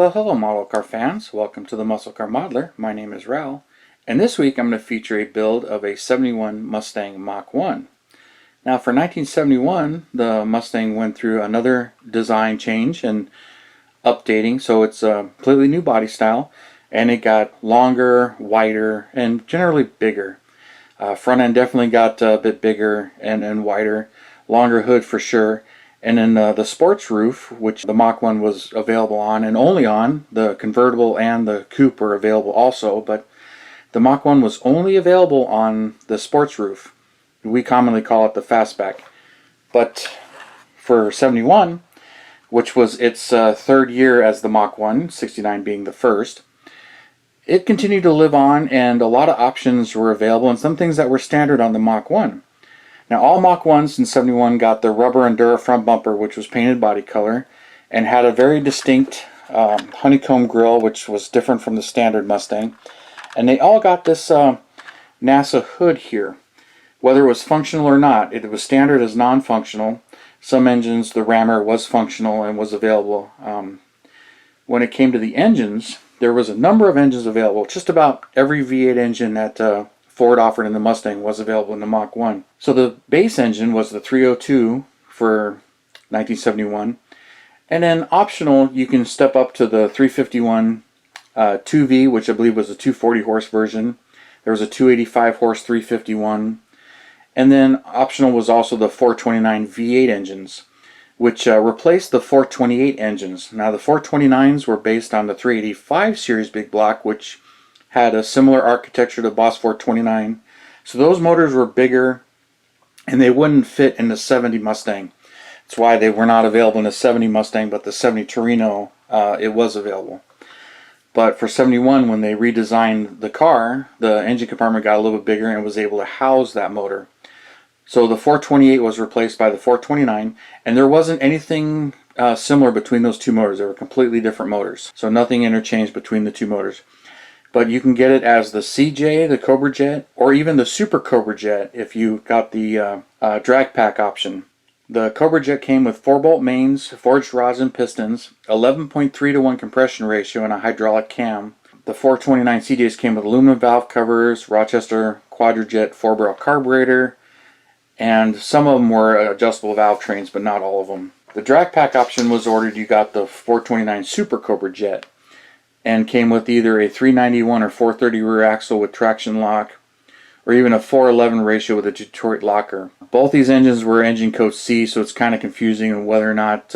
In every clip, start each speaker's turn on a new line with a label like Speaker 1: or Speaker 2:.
Speaker 1: Well, hello model car fans. Welcome to the Muscle Car Modeler. My name is Raul, and this week I'm going to feature a build of a 71 Mustang Mach 1. Now for 1971, the Mustang went through another design change and updating, so it's a completely new body style, and it got longer, wider, and generally bigger. Front end definitely got a bit bigger and wider, longer hood for sure. And then the sports roof, which the Mach 1 was available on and only on, the convertible and the coupe were available also, but the Mach 1 was only available on the sports roof. We commonly call it the fastback. But for 71, which was its third year as the Mach 1, 69 being the first, it continued to live on, and a lot of options were available and some things that were standard on the Mach 1. Now all Mach 1s in 71 got the rubber Endura front bumper, which was painted body color and had a very distinct honeycomb grille, which was different from the standard Mustang. And they all got this NASA hood here. Whether it was functional or not, it was standard as non-functional. Some engines, the rammer was functional and was available. When it came to the engines, there was a number of engines available. Just about every V8 engine that Ford offered in the Mustang was available in the Mach 1. So the base engine was the 302 for 1971, and then optional you can step up to the 351 2V, which I believe was a 240 horse version. There was a 285 horse 351, and then optional was also the 429 V8 engines, which replaced the 428 engines. Now the 429s were based on the 385 series big block, which had a similar architecture to Boss 429. So those motors were bigger and they wouldn't fit in the 70 Mustang. That's why they were not available in the 70 Mustang, but the 70 Torino, it was available. But for 71, when they redesigned the car, the engine compartment got a little bit bigger and was able to house that motor. So the 428 was replaced by the 429, and there wasn't anything similar between those two motors. They were completely different motors. So nothing interchanged between the two motors. But you can get it as the CJ, the Cobra Jet, or even the Super Cobra Jet if you got the drag pack option. The Cobra Jet came with 4-bolt mains, forged rods and pistons, 11.3 to 1 compression ratio, and a hydraulic cam. The 429 CJs came with aluminum valve covers, Rochester Quadrajet 4-barrel carburetor, and some of them were adjustable valve trains, but not all of them. The drag pack option was ordered. You got the 429 Super Cobra Jet, and came with either a 391 or 430 rear axle with traction lock, or even a 411 ratio with a Detroit locker. Both these engines were engine code C, so it's kind of confusing on whether or not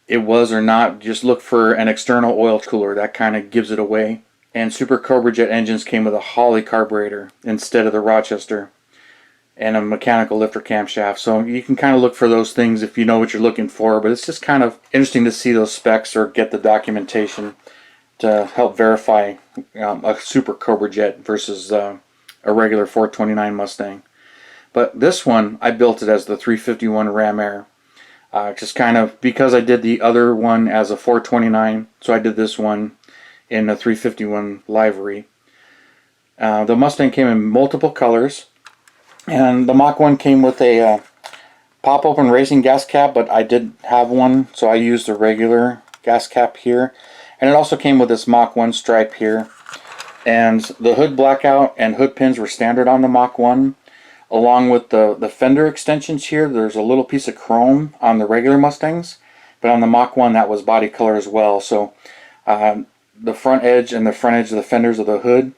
Speaker 1: it was or not. Just look for an external oil cooler, that kind of gives it away. And Super Cobra Jet engines came with a Holley carburetor instead of the Rochester, and a mechanical lifter camshaft. So you can kind of look for those things if you know what you're looking for, but it's just kind of interesting to see those specs or get the documentation to help verify a Super Cobra Jet versus a regular 429 Mustang. But this one, I built it as the 351 Ram Air. Just kind of because I did the other one as a 429, so I did this one in a 351 livery. The Mustang came in multiple colors, and the Mach 1 came with a pop-open racing gas cap, but I didn't have one, so I used a regular gas cap here. And it also came with this Mach 1 stripe here. And the hood blackout and hood pins were standard on the Mach 1. Along with the fender extensions here, there's a little piece of chrome on the regular Mustangs. But on the Mach 1, that was body color as well. So the front edge and the front edge of the fenders of the hood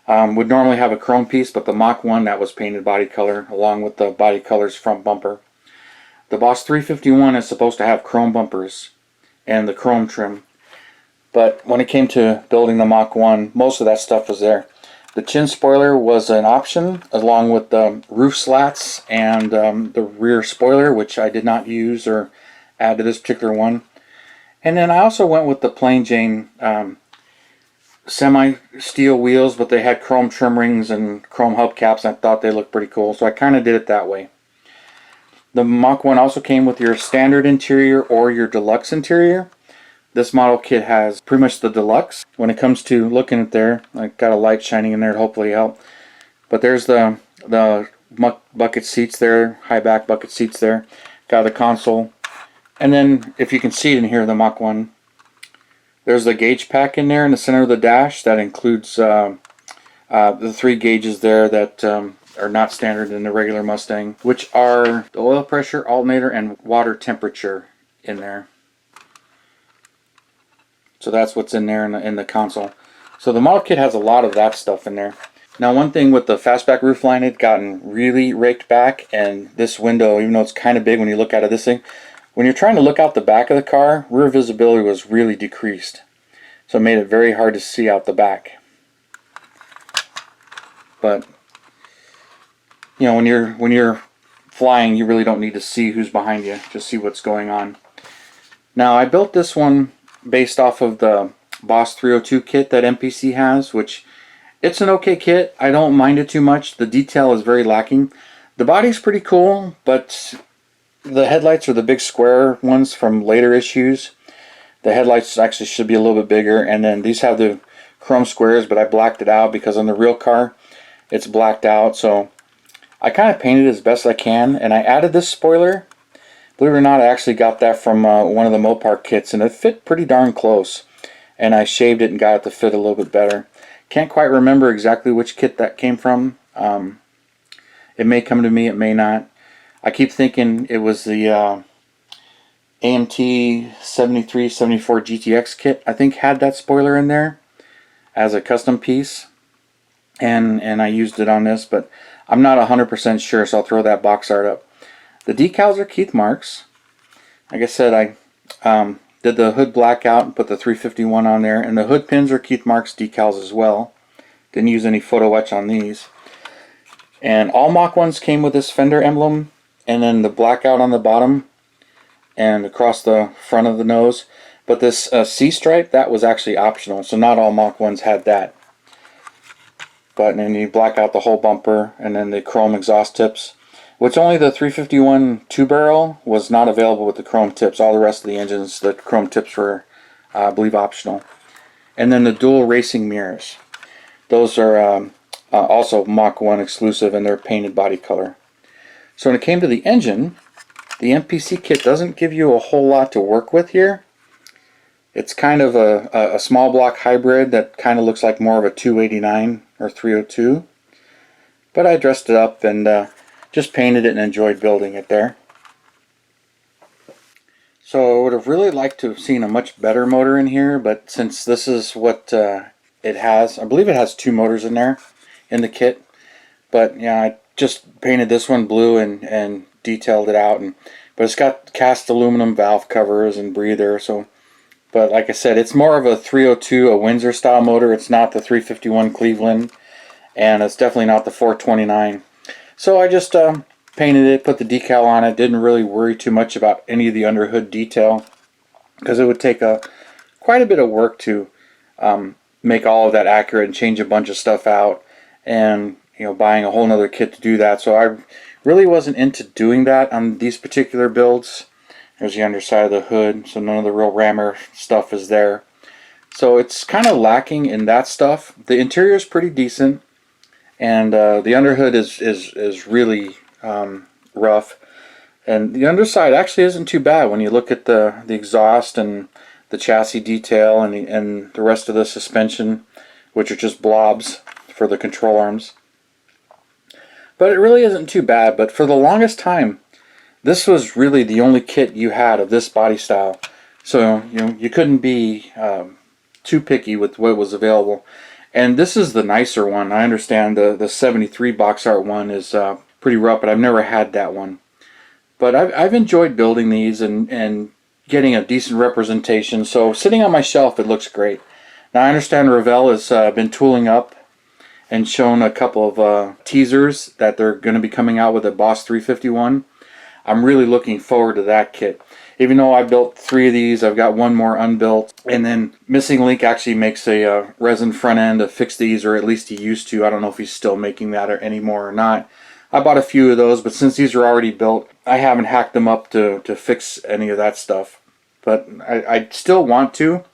Speaker 1: would normally have a chrome piece, but the Mach 1, that was painted body color along with the body color's front bumper. The Boss 351 is supposed to have chrome bumpers and the chrome trim. But when it came to building the Mach 1, most of that stuff was there. The chin spoiler was an option, along with the roof slats and the rear spoiler, which I did not use or add to this particular one. And then I also went with the plain Jane semi-steel wheels, but they had chrome trim rings and chrome hubcaps, and I thought they looked pretty cool, so I kind of did it that way. The Mach 1 also came with your standard interior or your deluxe interior. This model kit has pretty much the deluxe. When it comes to looking at there, I got a light shining in there to hopefully help. But there's the bucket seats there, high back bucket seats there. Got the console. And then if you can see it in here, the Mach 1 There's the gauge pack in there in the center of the dash that includes the 3 gauges there that are not standard in the regular Mustang, which are the oil pressure, alternator, and water temperature in there. So that's what's in there in the console. So the model kit has a lot of that stuff in there. Now, one thing with the fastback roofline, it had gotten really raked back, and this window, even though it's kind of big when you look out of this thing, when you're trying to look out the back of the car, rear visibility was really decreased. So it made it very hard to see out the back. But you know, when you're flying, you really don't need to see who's behind you, just see what's going on. Now, I built this one based off of the Boss 302 kit that MPC has, which it's an okay kit. I don't mind it too much. The detail is very lacking. The body's pretty cool, but the headlights are the big square ones from later issues. The headlights actually should be a little bit bigger, and then these have the chrome squares, but I blacked it out because on the real car it's blacked out. So I kind of painted it as best I can, and I added this spoiler. Believe it or not, I actually got that from one of the Mopar kits, and it fit pretty darn close. And I shaved it and got it to fit a little bit better. Can't quite remember exactly which kit that came from. It may come to me, it may not. I keep thinking it was the AMT 7374 GTX kit. I think had that spoiler in there as a custom piece, and I used it on this, but I'm not 100% sure, so I'll throw that box art up. The decals are Keith Marks. Like I said, I did the hood blackout and put the 351 on there, and the hood pins are Keith Marks decals as well. Didn't use any photo etch on these. And all Mach 1s came with this fender emblem, and then the blackout on the bottom and across the front of the nose. But this C stripe, that was actually optional, so not all Mach 1s had that. But then you black out the whole bumper, and then the chrome exhaust tips, which only the 351 2-barrel was not available with the chrome tips. All the rest of the engines, the chrome tips were, I believe, optional. And then the dual racing mirrors. Those are also Mach 1 exclusive, and they're painted body color. So when it came to the engine, the MPC kit doesn't give you a whole lot to work with here. It's kind of a small block hybrid that kind of looks like more of a 289 or 302. But I dressed it up and just painted it and enjoyed building it there. So I would have really liked to have seen a much better motor in here, but since this is what it has, I believe it has 2 motors in there in the kit. But yeah, I just painted this one blue and detailed it out, but it's got cast aluminum valve covers and breather. So, but like I said, it's more of a 302, a Windsor style motor. It's not the 351 Cleveland, and it's definitely not the 429. So I just painted it, put the decal on it. Didn't really worry too much about any of the underhood detail, because it would take quite a bit of work to make all of that accurate and change a bunch of stuff out, and buying a whole nother kit to do that. So I really wasn't into doing that on these particular builds. There's the underside of the hood, so none of the real rammer stuff is there. So it's kind of lacking in that stuff. The interior is pretty decent, and the underhood is really rough. And the underside actually isn't too bad when you look at the exhaust and the chassis detail and the rest of the suspension, which are just blobs for the control arms. But it really isn't too bad. But for the longest time, this was really the only kit you had of this body style. So you couldn't be too picky with what was available. And this is the nicer one. I understand the 73 box art one is pretty rough, but I've never had that one. But I've enjoyed building these and getting a decent representation. So sitting on my shelf, it looks great. Now I understand Revell has been tooling up and shown a couple of teasers that they're going to be coming out with a Boss 351. I'm really looking forward to that kit. Even though I built 3 of these, I've got 1 more unbuilt. And then Missing Link actually makes a resin front end to fix these, or at least he used to. I don't know if he's still making that anymore or not. I bought a few of those, but since these are already built, I haven't hacked them up to fix any of that stuff. But I still want to.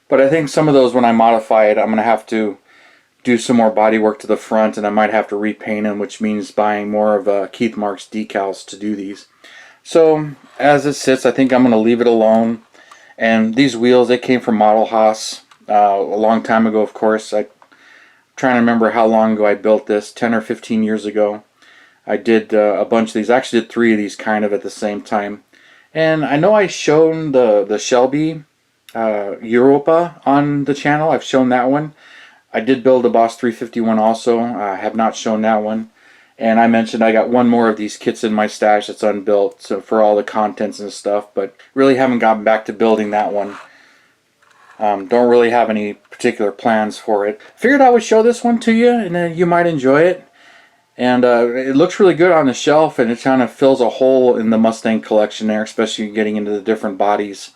Speaker 1: But I think some of those, when I modify it, I'm going to have to do some more body work to the front, and I might have to repaint them, which means buying more of Keith Marks decals to do these. So as it sits, I think I'm going to leave it alone And these wheels, they came from Model Haas a long time ago, of course. I'm trying to remember how long ago I built this, 10 or 15 years ago. I did a bunch of these. I actually did 3 of these kind of at the same time. And I know I've shown the Shelby Europa on the channel. I've shown that one. I did build a Boss 351 also. I have not shown that one. And I mentioned I got one more of these kits in my stash that's unbuilt, so for all the contents and stuff, but really haven't gotten back to building that one. Don't really have any particular plans for it. Figured I would show this one to you, and then you might enjoy it. And it looks really good on the shelf, and it kind of fills a hole in the Mustang collection there, especially getting into the different bodies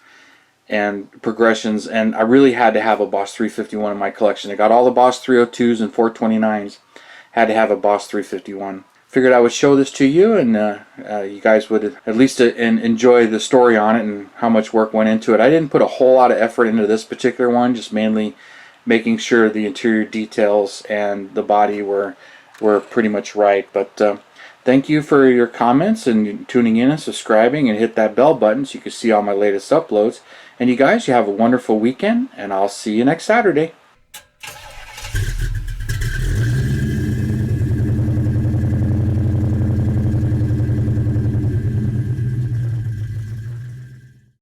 Speaker 1: and progressions. And I really had to have a Boss 351 in my collection. I got all the Boss 302s and 429s. Had to have a Boss 351. Figured I would show this to you, and you guys would at least enjoy the story on it and how much work went into it. I didn't put a whole lot of effort into this particular one, just mainly making sure the interior details and the body were pretty much right. But thank you for your comments and tuning in and subscribing, and hit that bell button so you can see all my latest uploads. And you guys, you have a wonderful weekend, and I'll see you next Saturday.